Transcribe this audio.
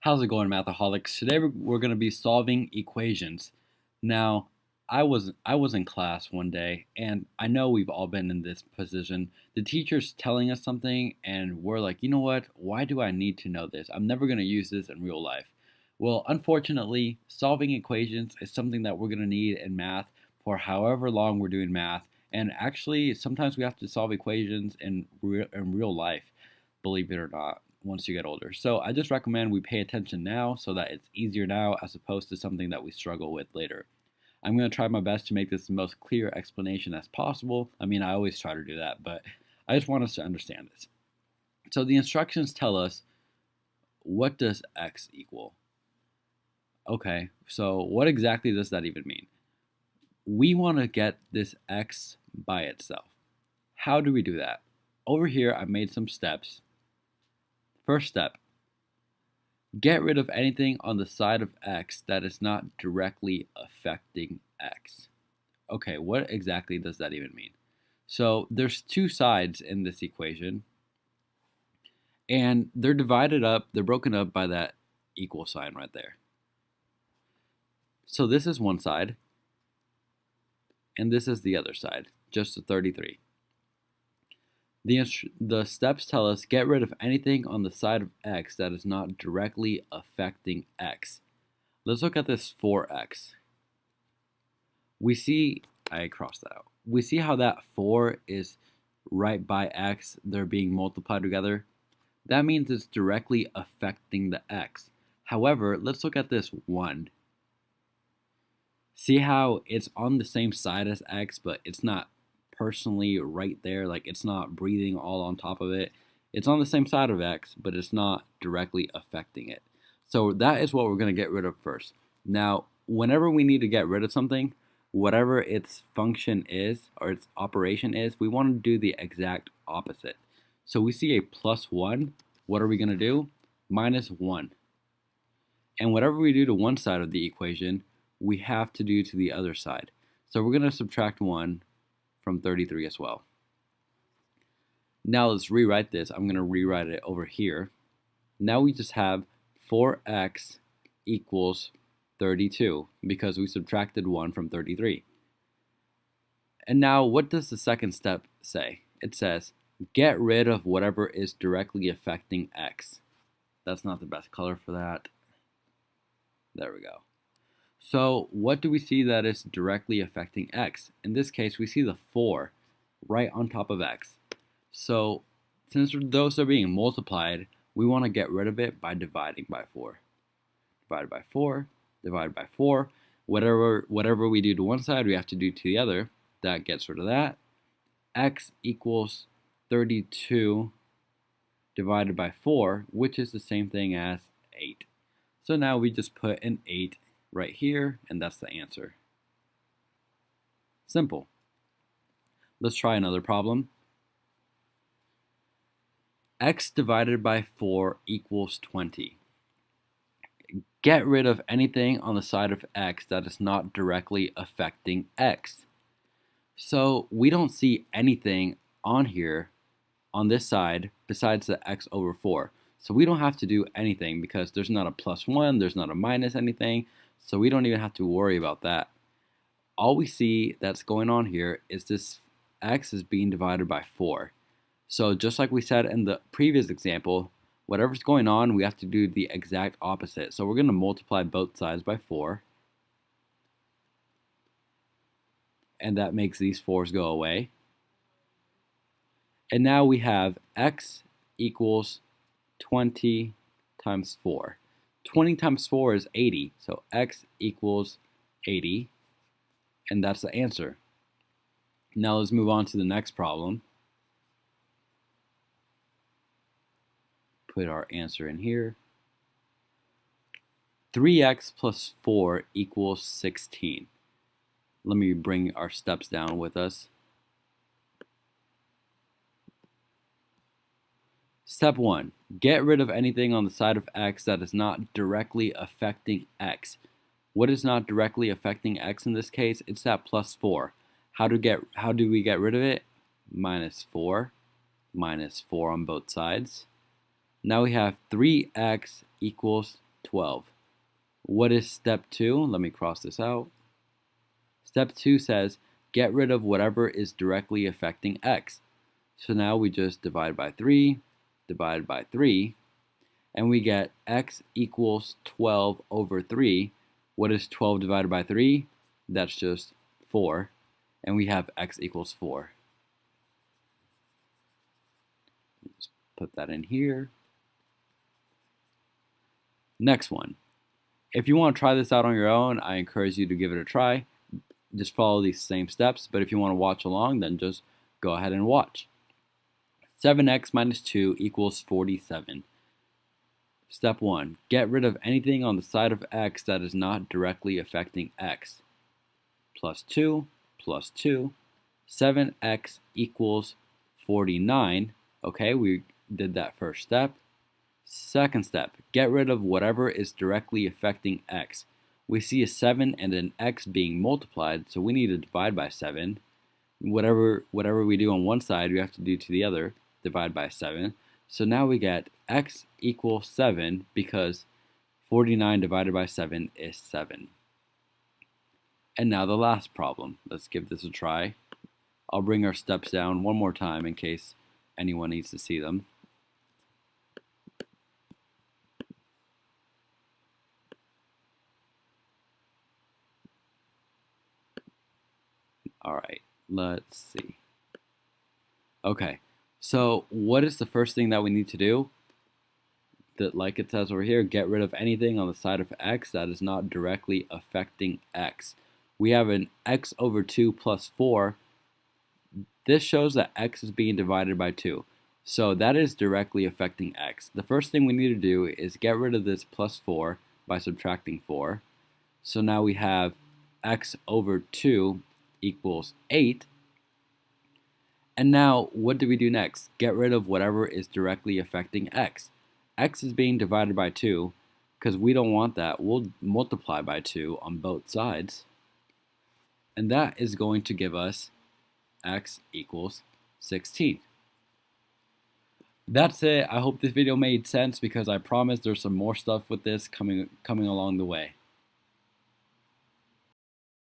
How's it going, Mathaholics? Today we're going to be solving equations. Now, I was in class one day, and I know we've all been in this position. The teacher's telling us something, and we're like, you know what? Why do I need to know this? I'm never going to use this in real life. Well, unfortunately, solving equations is something that we're going to need in math for however long we're doing math. And actually, sometimes we have to solve equations in real life, believe it or not, once you get older. So I just recommend we pay attention now so that it's easier now as opposed to something that we struggle with later. I'm going to try my best to make this the most clear explanation as possible. I mean, I always try to do that, but I just want us to understand this. So the instructions tell us, what does x equal? Okay, so what exactly does that even mean? We want to get this x by itself. How do we do that? Over here, I made some steps. First step, get rid of anything on the side of x that is not directly affecting x. Okay, what exactly does that even mean? So there's two sides in this equation, and they're broken up by that equal sign right there. So this is one side, and this is the other side, just a 33. The steps tell us get rid of anything on the side of x that is not directly affecting x. Let's look at this 4x. I crossed that out. We see how that 4 is right by x. They're being multiplied together. That means it's directly affecting the x. However, let's look at this 1. See how it's on the same side as x, but it's not personally right there, like it's not breathing all on top of it. It's on the same side of x, but it's not directly affecting it. So that is what we're going to get rid of first. Now, whenever we need to get rid of something, whatever its function is or its operation is, we want to do the exact opposite. So we see a plus 1. What are we going to do? Minus 1. And whatever we do to one side of the equation, we have to do to the other side. So we're going to subtract 1 from 33 as well. Now let's rewrite this. I'm going to rewrite it over here. Now we just have 4x equals 32 because we subtracted 1 from 33. And now what does the second step say? It says get rid of whatever is directly affecting x. That's not the best color for that. There we go. So what do we see that is directly affecting x? In this case, we see the 4 right on top of x. So since those are being multiplied, we want to get rid of it by dividing by 4. Divided by 4, divided by 4. Whatever we do to one side, we have to do to the other. That gets rid of that. X equals 32 divided by 4, which is the same thing as 8. So now we just put an 8 right here, and that's the answer. Simple. Let's try another problem. X divided by 4 equals 20. Get rid of anything on the side of x that is not directly affecting x. So we don't see anything on here on this side besides the x over 4. So we don't have to do anything because there's not a plus 1, there's not a minus anything. So we don't even have to worry about that. All we see that's going on here is this x is being divided by 4. So just like we said in the previous example, whatever's going on, we have to do the exact opposite. So we're going to multiply both sides by 4. And that makes these 4's go away. And now we have x equals 20 times 4. 20 times 4 is 80, so x equals 80, and that's the answer. Now let's move on to the next problem. Put our answer in here. 3x plus 4 equals 16. Let me bring our steps down with us. Step 1. Get rid of anything on the side of x that is not directly affecting x. What is not directly affecting x in this case? It's that plus 4. How do we get rid of it? Minus 4 on both sides. Now we have 3x equals 12. What is step 2? Let me cross this out. Step 2 says get rid of whatever is directly affecting x. So now we just divide by 3, divide by 3, and we get x equals 12 over 3. What is 12 divided by 3? That's just 4. And we have x equals 4. Just put that in here. Next one. If you want to try this out on your own, I encourage you to give it a try. Just follow these same steps, but if you want to watch along, then just go ahead and watch. 7x minus 2 equals 47. Step 1. Get rid of anything on the side of x that is not directly affecting x. Plus 2, plus 2. 7x equals 49. Okay, we did that first step. Second step, get rid of whatever is directly affecting x. We see a 7 and an x being multiplied, so we need to divide by 7. Whatever we do on one side, we have to do to the other, divide by 7. So now we get x equals 7 because 49 divided by 7 is 7. And now the last problem. Let's give this a try. I'll bring our steps down one more time in case anyone needs to see them. Alright, let's see. Okay, so what is the first thing that we need to do? That, like it says over here, get rid of anything on the side of x that is not directly affecting x. We have an x over 2 plus 4. This shows that x is being divided by 2. So that is directly affecting x. The first thing we need to do is get rid of this plus 4 by subtracting 4. So now we have x over 2 equals 8. And now, what do we do next? Get rid of whatever is directly affecting x. X is being divided by 2. Because we don't want that, we'll multiply by 2 on both sides. And that is going to give us x equals 16. That's it. I hope this video made sense because I promise there's some more stuff with this coming along the way.